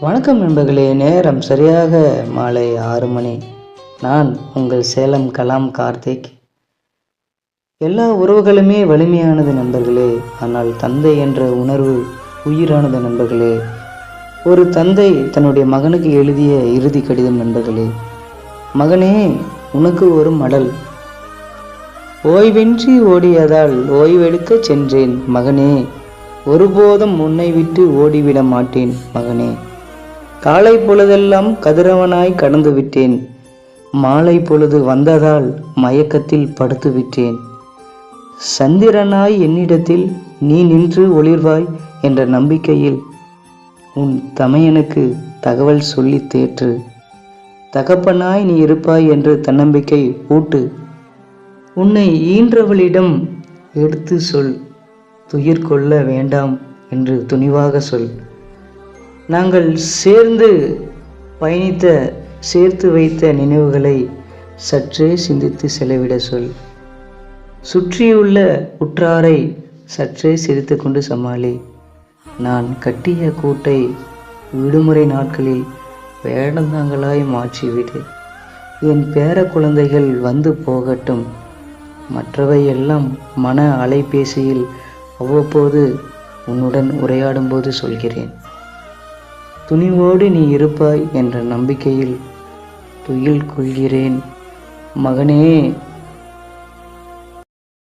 வணக்கம் நண்பர்களே. நேரம் சரியாக மாலை 6 மணி. நான் உங்கள் சேலம் கலாம் கார்த்திக். எல்லா உறவுகளுமே வலிமையானது நண்பர்களே, ஆனால் தந்தை என்ற உணர்வு உயிரானது நண்பர்களே. ஒரு தந்தை தன்னுடைய மகனுக்கு எழுதிய இறுதி கடிதம் நண்பர்களே. மகனே, உனக்கு ஒரு மடல். ஓய்வின்றி ஓடியதால் ஓய்வெடுக்க சென்றேன் மகனே. ஒருபோதும் உன்னை விட்டு ஓடிவிட மாட்டேன் மகனே. காலை பொழுதெல்லாம் கதிரவனாய் கடந்து விட்டேன். மாலை பொழுது வந்ததால் மயக்கத்தில் படுத்து விட்டேன். சந்திரனாய் என்னிடத்தில் நீ நின்று ஒளிர்வாய் என்ற நம்பிக்கையில் உன் தமையனுக்கு தகவல் சொல்லி தேற்று. தகப்பனாய் நீ இருப்பாய் என்று தன்னம்பிக்கை ஊட்டு. உன்னை ஈன்றவளிடம் எடுத்து சொல், துயிர் கொள்ள வேண்டாம் என்று துணிவாக சொல். நாங்கள் சேர்ந்து பயணித்த சேர்த்து வைத்த நினைவுகளை சற்றே சிந்தித்து செலவிட சொல். சுற்றியுள்ள உற்றாரை சற்றே சிரித்து கொண்டு சமாளி. நான் கட்டிய கூட்டை விடுமுறை நாட்களில் வேடந்தாங்களாய் மாற்றிவிடு. என் பேர குழந்தைகள் வந்து போகட்டும். மற்றவை எல்லாம் மன அலைபேசியில் அவ்வப்போது உன்னுடன் உரையாடும்போது சொல்கிறேன். துணிவோடு நீ இருப்பாய் என்ற நம்பிக்கையில் துயில் கொள்கிறேன் மகனே.